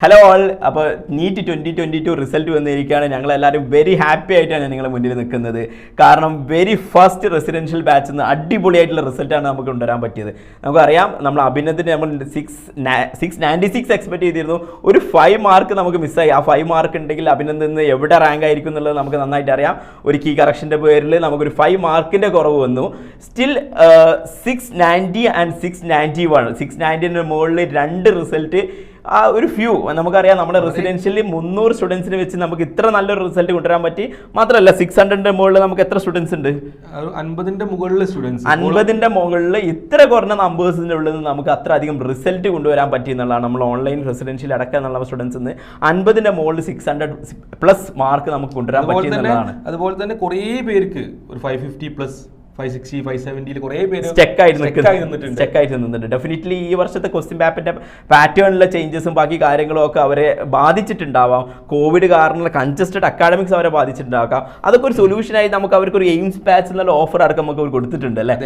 Hello all. അപ്പോൾ NEET 2022 result വന്നിരിക്കുകയാണ്. ഞങ്ങളെല്ലാവരും വെരി ഹാപ്പി ആയിട്ടാണ് നിങ്ങളുടെ മുന്നിൽ നിൽക്കുന്നത്. കാരണം വെരി ഫസ്റ്റ് റെസിഡൻഷ്യൽ ബാച്ചിൽ നിന്ന് അടിപൊളിയായിട്ടുള്ള റിസൾട്ടാണ് നമുക്ക് കൊണ്ടുവരാൻ പറ്റിയത്. നമുക്കറിയാം, നമ്മൾ അഭിനന്ദിന് നമ്മൾ 696 എക്സ്പെക്ട് ചെയ്തിരുന്നു. ഒരു 5 മാർക്ക് നമുക്ക് മിസ്സായി. ആ 5 മാർക്ക് ഉണ്ടെങ്കിൽ അഭിനന്ദിന് എവിടെ റാങ്ക് ആയിരിക്കും എന്നുള്ളത് നമുക്ക് നന്നായിട്ട് അറിയാം. ഒരു കീ കറക്ഷൻ്റെ പേരിൽ നമുക്കൊരു 5 മാർക്കിൻ്റെ കുറവ് വന്നു. സ്റ്റിൽ 690 ആൻഡ് 691, 690ന് മുകളിൽ 2 റിസൾട്ട്. ആ ഒരു ഫ്യൂ നമുക്കറിയാം, നമ്മുടെ റെസിഡൻഷ്യലി 300 സ്റ്റുഡൻസിന് വെച്ച് നമുക്ക് ഇത്ര നല്ലൊരു റിസൾട്ട് കൊണ്ടുവരാൻ പറ്റി. മാത്രമല്ല 600ന്റെ മുകളിൽ നമുക്ക് എത്ര സ്റ്റുഡൻസ് ഉണ്ട്? 50ന്റെ മുകളിൽ സ്റ്റുഡൻസ്. 50ന്റെ മുകളിൽ ഇത്ര കുറഞ്ഞ നമ്പേഴ്സിൻ്റെ ഉള്ളിൽ നിന്ന് നമുക്ക് അത്ര അധികം റിസൾട്ട് കൊണ്ടുവരാൻ പറ്റി എന്നുള്ളതാണ്. നമ്മൾ ഓൺലൈൻ റെസിഡൻഷ്യൽ അടക്കം എന്നുള്ള സ്റ്റുഡൻസിൽ നിന്ന് 50ന്റെ മുകളിൽ 600+ മാർക്ക് നമുക്ക് കൊണ്ടുവരാൻ പറ്റി എന്നുള്ളതാണ്. അതുപോലെ തന്നെ കുറേ പേർക്ക് ഒരു 550+, 560, 570 കുറേ പേര് സ്റ്റെക്ക് ആയിട്ട് നിന്നിട്ടുണ്ട്. ഡെഫിനറ്റ്ലി ഈ വർഷത്തെ ക്വസ്റ്റ്യൻ പേപ്പറിന്റെ പാറ്റേണിലെ ചേഞ്ചസും ബാക്കി കാര്യങ്ങളും ഒക്കെ അവരെ ബാധിച്ചിട്ടുണ്ടാവാം. കോവിഡ് കാരണമുള്ള കൺജസ്റ്റഡ് അക്കാഡമിക്സ് അവരെ ബാധിച്ചിട്ടുണ്ടാക്കാം. അതൊക്കെ ഒരു സൊല്യൂഷനായി നമുക്ക് അവർക്ക് ഒരു എയിംസ് ബാച്ച് എന്നുള്ള ഓഫർ അടക്കം നമുക്ക് കൊടുത്തിട്ടുണ്ട് അല്ലേ?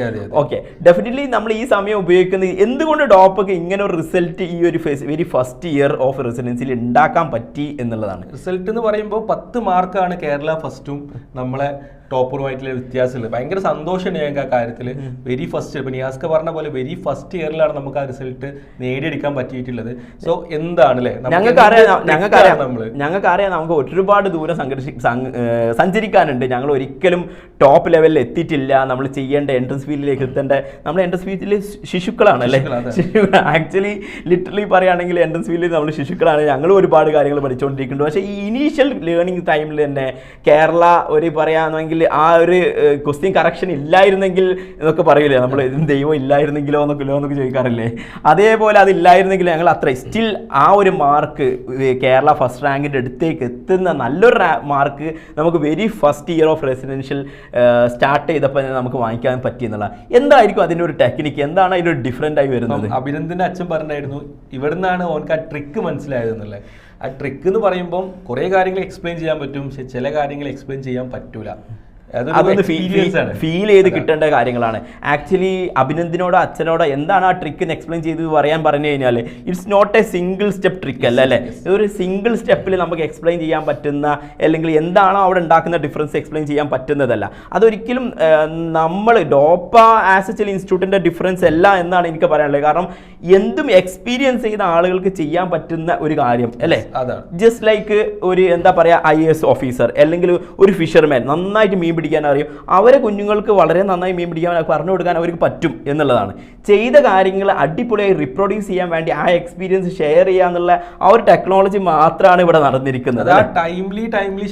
ഓക്കെ, ഡെഫിനറ്റ്ലി നമ്മൾ ഈ സമയം ഉപയോഗിക്കുന്നത് എന്തുകൊണ്ട് ഡോപ്പൊക്കെ ഇങ്ങനെ ഒരു റിസൾട്ട് ഈ ഒരു വെരി ഫസ്റ്റ് ഇയർ ഓഫ് റെസിഡൻസിൽ ഉണ്ടാക്കാൻ പറ്റി എന്നുള്ളതാണ്. റിസൾട്ട് എന്ന് പറയുമ്പോൾ 10 മാർക്കാണ് കേരള ഫസ്റ്റും നമ്മളെ ടോപ്പറുമായിട്ടുള്ള വ്യത്യാസമുള്ളത്. ഭയങ്കര സന്തോഷമാണ് ഞങ്ങൾക്ക് ആ കാര്യത്തിൽ. വെരി ഫസ്റ്റ്, ഇപ്പം നിയാസ്ക പറഞ്ഞ പോലെ വെരി ഫസ്റ്റ് ഇയറിലാണ് നമുക്ക് ആ റിസൾട്ട് നേടിയെടുക്കാൻ പറ്റിയിട്ടുള്ളത്. സോ എന്താണല്ലേ, ഞങ്ങൾക്കറിയാം നമുക്ക് ഒരുപാട് ദൂരം സഞ്ചരിക്കാനുണ്ട്. ഞങ്ങൾ ഒരിക്കലും ടോപ്പ് ലെവലിൽ എത്തിയിട്ടില്ല. നമ്മൾ ചെയ്യേണ്ട എൻട്രൻസ് ഫീൽഡിലേക്ക് എത്തേണ്ട, നമ്മൾ എൻട്രൻസ് ഫീൽഡിൽ ശിശുക്കളാണ് അല്ലേ? ആക്ച്വലി ലിറ്ററലി പറയുകയാണെങ്കിൽ എൻട്രൻസ് ഫീൽഡിൽ നമ്മൾ ശിശുക്കളാണ്. ഞങ്ങൾ ഒരുപാട് കാര്യങ്ങൾ പഠിച്ചുകൊണ്ടിരിക്കുന്നുണ്ട്. പക്ഷേ ഈ ഇനീഷ്യൽ ലേണിംഗ് ടൈമിൽ തന്നെ കേരള ഒരു പറയാമെങ്കിൽ ആ ഒരു ക്വസ്റ്റ്യൻ കറക്ഷൻ ഇല്ലായിരുന്നെങ്കിൽ എന്നൊക്കെ പറയില്ലേ, നമ്മൾ ദൈവം ഇല്ലായിരുന്നെങ്കിലോ എന്നൊക്കെ ചോദിക്കാറില്ലേ? അതേപോലെ അതില്ലായിരുന്നെങ്കിൽ ഞങ്ങൾ അത്ര സ്റ്റിൽ ആ ഒരു മാർക്ക് കേരള ഫസ്റ്റ് റാങ്കിൻ്റെ അടുത്തേക്ക് എത്തുന്ന നല്ലൊരു മാർക്ക് നമുക്ക് very first year of residential start ചെയ്തപ്പോൾ നമുക്ക് വാങ്ങിക്കാൻ പറ്റിയെന്നുള്ള. എന്തായിരിക്കും അതിൻ്റെ ഒരു ടെക്നിക്ക്? എന്താണ് അതിൻ്റെ ഒരു ഡിഫറൻ്റ് ആയി വരുന്നത്? അഭിനന്ദൻ്റെ അച്ഛൻ പറഞ്ഞായിരുന്നു ഇവിടുന്നാണ് ഓനക്ക് ആ ട്രിക്ക് മനസ്സിലായതെന്നുള്ളത്. ആ ട്രിക്ക് എന്ന് പറയുമ്പം കുറേ കാര്യങ്ങൾ എക്സ്പ്ലെയിൻ ചെയ്യാൻ പറ്റും, പക്ഷെ ചില കാര്യങ്ങൾ എക്സ്പ്ലെയിൻ ചെയ്യാൻ പറ്റൂല. അതൊന്ന് ഫീൽ ചെയ്ത് കിട്ടേണ്ട കാര്യങ്ങളാണ്. ആക്ച്വലി അഭിനന്ദിനോടോ അച്ഛനോടോ എന്താണ് ആ ട്രിക്ക് എന്ന് എക്സ്പ്ലെയിൻ ചെയ്ത് പറഞ്ഞു കഴിഞ്ഞാൽ it's not a single step trick അല്ല അല്ലേ? ഒരു സിംഗിൾ സ്റ്റെപ്പിൽ നമുക്ക് എക്സ്പ്ലെയിൻ ചെയ്യാൻ പറ്റുന്ന, അല്ലെങ്കിൽ എന്താണോ അവിടെ ഉണ്ടാക്കുന്ന ഡിഫറൻസ് എക്സ്പ്ലെയിൻ ചെയ്യാൻ പറ്റുന്നതല്ല. അതൊരിക്കലും നമ്മൾ ഡോപ്പ ആസ് എ ഇൻസ്റ്റിറ്റ്യൂട്ടിൻ്റെ ഡിഫറൻസ് അല്ല എന്നാണ് എനിക്ക് പറയാനുള്ളത്. കാരണം എന്തും എക്സ്പീരിയൻസ് ചെയ്ത ആളുകൾക്ക് ചെയ്യാൻ പറ്റുന്ന ഒരു കാര്യം അല്ലേ? ജസ്റ്റ് ലൈക്ക് ഒരു എന്താ പറയുക, IAS ഓഫീസർ അല്ലെങ്കിൽ ഒരു ഫിഷർമാൻ നന്നായിട്ട് മീൻ പിടിക്കാൻ അറിയും. അവരെ കുഞ്ഞുങ്ങൾക്ക് വളരെ നന്നായി മീൻ പിടിക്കാൻ പറഞ്ഞു കൊടുക്കാൻ അവർക്ക് പറ്റും എന്നുള്ളതാണ്. ചെയ്ത കാര്യങ്ങൾ അടിപൊളിയായി റിപ്രൊഡ്യൂസ് ചെയ്യാൻ വേണ്ടി ആ എക്സ്പീരിയൻസ് ഷെയർ ചെയ്യുക എന്നുള്ള ആ ഒരു ടെക്നോളജി മാത്രമാണ് ഇവിടെ നടന്നിരിക്കുന്നത്. ടൈംലി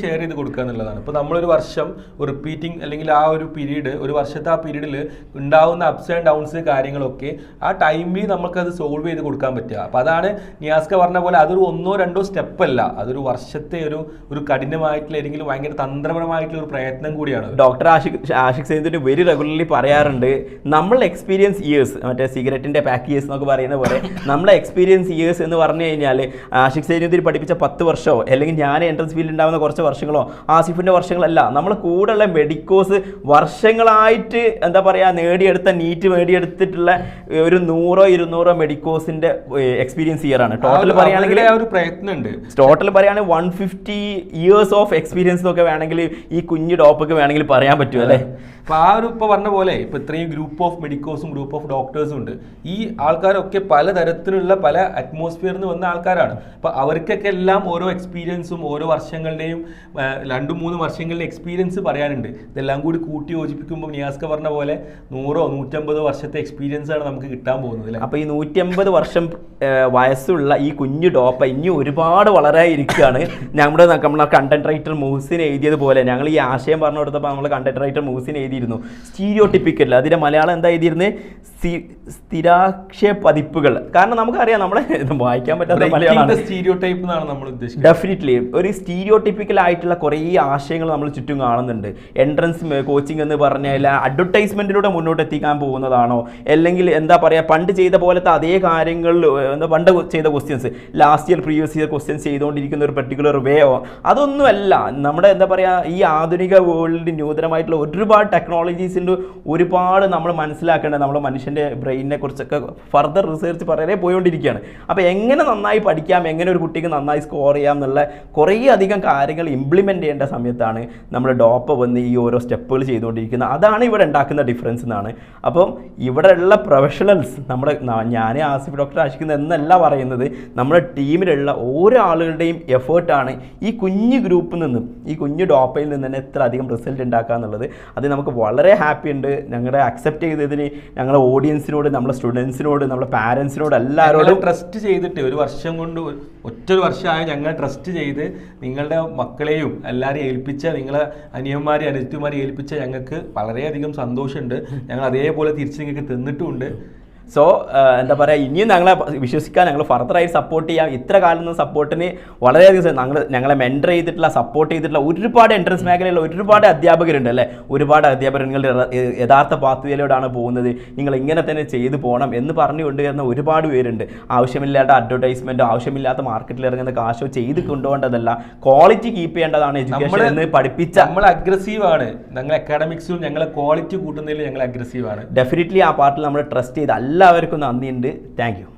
ഷെയർ ചെയ്ത് കൊടുക്കുക എന്നുള്ളതാണ്. ഇപ്പോൾ നമ്മളൊരു വർഷം റിപ്പീറ്റിംഗ് അല്ലെങ്കിൽ ആ ഒരു പീരീഡ്, ഒരു വർഷത്തെ ആ പീരീഡിൽ ഉണ്ടാവുന്ന അപ്സ് ആൻഡ് ഡൗൺസ് കാര്യങ്ങളൊക്കെ ആ ടൈംലി നമുക്കത് സോൾവ് ചെയ്ത് കൊടുക്കാൻ പറ്റുക. അപ്പോൾ അതാണ് നിയാസ്ക പറഞ്ഞ പോലെ അതൊരു 1-2 സ്റ്റെപ്പ് അല്ല, അതൊരു വർഷത്തെ ഒരു കഠിനമായിട്ടുള്ള അല്ലെങ്കിൽ ഭയങ്കര തന്ത്രപരമായിട്ടുള്ള ഒരു പ്രയത്നം കൂടിയാണ്. Doctor Ashiq Saidudheen very regularly പറയാറുണ്ട്, നമ്മൾ എക്സ്പീരിയൻസ് ഇയേഴ്സ്, മറ്റേ സിഗരറ്റിന്റെ പാക്ക് ഇയേഴ്സ് എന്നൊക്കെ പറയുന്ന പോലെ നമ്മളെ എക്സ്പീരിയൻസ് ഇയേഴ്സ് എന്ന് പറഞ്ഞു കഴിഞ്ഞാൽ ആഷിഖ് സൈദുദ്ദീൻ പഠിപ്പിച്ച 10 വർഷമോ അല്ലെങ്കിൽ ഞാൻ എൻട്രൻസ് ഫീൽഡിൽ ഉണ്ടാകുന്ന കുറച്ച് വർഷങ്ങളോ ആസിഫിന്റെ വർഷങ്ങളല്ല. നമ്മൾ കൂടെയുള്ള മെഡിക്കോസ് വർഷങ്ങളായിട്ട് എന്താ പറയുക നേടിയെടുത്തിട്ടുള്ള ഒരു 100-200 മെഡിക്കോസിന്റെ എക്സ്പീരിയൻസ് ഇയർ ആണ്. ടോട്ടൽ പറയുകയാണെങ്കിൽ 150 ഇയേഴ്സ് ഓഫ് എക്സ്പീരിയൻസ് ഒക്കെ വേണമെങ്കിൽ ഈ കുഞ്ഞു ഡോപ്പൊക്കെ വേണമെങ്കിൽ പറയാൻ പറ്റും അല്ലേ? അപ്പോൾ ആ ഒരു ഇപ്പോൾ പറഞ്ഞ പോലെ ഇപ്പോൾ ഇത്രയും ഗ്രൂപ്പ് ഓഫ് മെഡിക്കോസും ഗ്രൂപ്പ് ഓഫ് ഡോക്ടേഴ്സും ഉണ്ട്. ഈ ആൾക്കാരൊക്കെ പലതരത്തിലുള്ള പല അറ്റ്മോസ്ഫിയറിൽ നിന്ന് വന്ന ആൾക്കാരാണ്. അപ്പോൾ അവർക്കൊക്കെ എല്ലാം ഓരോ എക്സ്പീരിയൻസും ഓരോ വർഷങ്ങളുടെയും 2-3 വർഷങ്ങളുടെ എക്സ്പീരിയൻസ് പറയാനുണ്ട്. ഇതെല്ലാം കൂടി കൂട്ടി യോജിപ്പിക്കുമ്പോൾ നിയാസ്ക പറഞ്ഞ പോലെ 100-150 വർഷത്തെ എക്സ്പീരിയൻസ് ആണ് നമുക്ക് കിട്ടാൻ പോകുന്നത്. അപ്പോൾ ഈ 150 വർഷം വയസ്സുള്ള ഈ കുഞ്ഞു ഡോപ്പ ഇനി ഒരുപാട് വളരായിരിക്കുകയാണ്. നമ്മുടെ കണ്ടന്റ് റൈറ്റർ മൂസിൻ എഴുതിയതുപോലെ ഞങ്ങൾ ഈ ആശയം പറഞ്ഞു കൊടുത്തപ്പോൾ നമ്മൾ കണ്ടന്റ് റൈറ്റർ മൂസിൻ എഴുതിയിരുന്നു സ്റ്റീരിയോടിപ്പിക്കൽ. അതിന്റെ മലയാളം എന്തായിരുന്നത്? സ്ഥിരാക്ഷയ പതിപ്പുകൾ. കാരണം നമുക്കറിയാം നമ്മളെ വായിക്കാൻ പറ്റാത്ത മലയാളമാണ്. ഡെഫിനറ്റ്ലി ഒരു സ്റ്റീരിയോടിപ്പിക്കൽ ആയിട്ടുള്ള കുറേ ആശയങ്ങൾ നമ്മൾ ചുറ്റും കാണുന്നുണ്ട്. എൻട്രൻസ് കോച്ചിങ് എന്ന് പറഞ്ഞാൽ അഡ്വർടൈസ്മെന്റിലൂടെ മുന്നോട്ട് എത്തിക്കാൻ പോകുന്നതാണോ, അല്ലെങ്കിൽ എന്താ പറയുക പണ്ട് ചെയ്ത പോലത്തെ അതേ കാര്യങ്ങൾ, പണ്ട് ചെയ്ത questions last year previous year questions ചെയ്തുകൊണ്ടിരിക്കുന്ന ഒരു പെർട്ടിക്കുലർ വേയോ, അതൊന്നുമല്ല. നമ്മുടെ എന്താ പറയുക ഈ ആധുനിക വേൾഡിൽ ഫീൽഡ് നൂതനമായിട്ടുള്ള ഒരുപാട് ടെക്നോളജീസിൻ്റെ ഒരുപാട് നമ്മൾ മനസ്സിലാക്കേണ്ടത് നമ്മുടെ മനുഷ്യൻ്റെ ബ്രെയിനിനെ കുറിച്ചൊക്കെ ഫർദർ റിസർച്ച് വളരെ പോയിക്കൊണ്ടിരിക്കുകയാണ്. അപ്പോൾ എങ്ങനെ നന്നായി പഠിക്കാം, എങ്ങനെ ഒരു കുട്ടിക്ക് നന്നായി സ്കോർ ചെയ്യാം എന്നുള്ള കുറേ അധികം കാര്യങ്ങൾ ഇംപ്ലിമെൻ്റ് ചെയ്യേണ്ട സമയത്താണ് നമ്മൾ ഡോപ്പ വന്ന് ഈ ഓരോ സ്റ്റെപ്പുകൾ ചെയ്തുകൊണ്ടിരിക്കുന്നത്. അതാണ് ഇവിടെ ഉണ്ടാക്കുന്ന ഡിഫറൻസ് എന്നാണ്. അപ്പം ഇവിടെയുള്ള പ്രൊഫഷണൽസ് നമ്മുടെ ഞാൻ ആസിഫ് ഡോക്ടർ ആഷിഖ് എന്നല്ല പറയുന്നത്, നമ്മുടെ ടീമിലുള്ള ഓരോ ആളുകളുടെയും എഫേർട്ടാണ് ഈ കുഞ്ഞു ഗ്രൂപ്പിൽ നിന്നും ഈ കുഞ്ഞു ഡോപ്പയിൽ നിന്ന് തന്നെ എത്ര അധികം റിസൾട്ട് ഉണ്ടാക്കുക എന്നുള്ളത്. അത് നമുക്ക് വളരെ ഹാപ്പി ഉണ്ട്. ഞങ്ങളുടെ അക്സെപ്റ്റ് ചെയ്തതിന് ഞങ്ങളുടെ ഓഡിയൻസിനോട്, നമ്മുടെ സ്റ്റുഡൻസിനോട്, നമ്മുടെ പാരൻസിനോട് എല്ലാവരോടും ട്രസ്റ്റ് ചെയ്തിട്ട് ഒരു വർഷം കൊണ്ട് ഒറ്റൊരു വർഷമായ ഞങ്ങൾ ട്രസ്റ്റ് ചെയ്ത് നിങ്ങളുടെ മക്കളെയും എല്ലാവരെയും ഏൽപ്പിച്ച, നിങ്ങളെ അനിയന്മാരെയും അനിയത്തിമാരെയും ഏൽപ്പിച്ച ഞങ്ങൾക്ക് വളരെയധികം സന്തോഷമുണ്ട്. ഞങ്ങൾ അതേപോലെ തിരിച്ച് നിങ്ങൾക്ക് തന്നിട്ടുമുണ്ട്. സോ എന്താ പറയുക, ഇനിയും ഞങ്ങളെ വിശ്വസിക്കാൻ, ഞങ്ങൾ ഫർദറായി സപ്പോർട്ട് ചെയ്യാം. ഇത്ര കാലം നിന്ന് സപ്പോർട്ടിന് വളരെയധികം ഞങ്ങളെ മെൻറ്റർ ചെയ്തിട്ടുള്ള, സപ്പോർട്ട് ചെയ്തിട്ടുള്ള ഒരുപാട് എൻട്രൻസ് മേഖലയിലുള്ള ഒരുപാട് അധ്യാപകരുണ്ട് അല്ലേ. ഒരുപാട് അധ്യാപകർ നിങ്ങളുടെ യഥാർത്ഥ പാത്വേയിലൂടെയാണ് പോകുന്നത്, നിങ്ങൾ ഇങ്ങനെ തന്നെ ചെയ്തു പോകണം എന്ന് പറഞ്ഞു കൊണ്ടുവരുന്ന ഒരുപാട് പേരുണ്ട്. ആവശ്യമില്ലാത്ത അഡ്വർടൈസ്മെൻറ്റോ ആവശ്യമില്ലാത്ത മാർക്കറ്റിൽ ഇറങ്ങുന്ന കാശോ ചെയ്ത് കൊണ്ടുപോകേണ്ടതല്ല, ക്വാളിറ്റി കീപ്പ് ചെയ്യേണ്ടതാണ് എഡ്യൂക്കേഷൻ എന്ന് പഠിപ്പിച്ച. നമ്മൾ അഗ്രസീവാണ്, ഞങ്ങൾ അക്കാഡമിക്സിലും ഞങ്ങളെ ക്വാളിറ്റി കൂട്ടുന്നതിൽ ഞങ്ങൾ അഗ്രസീവാണ്. ഡെഫിനറ്റ്ലി ആ പാർട്ടിൽ നമ്മൾ ട്രസ്റ്റ് ചെയ്ത് എല്ലാവർക്കും നന്ദിയുണ്ട്. Thank you.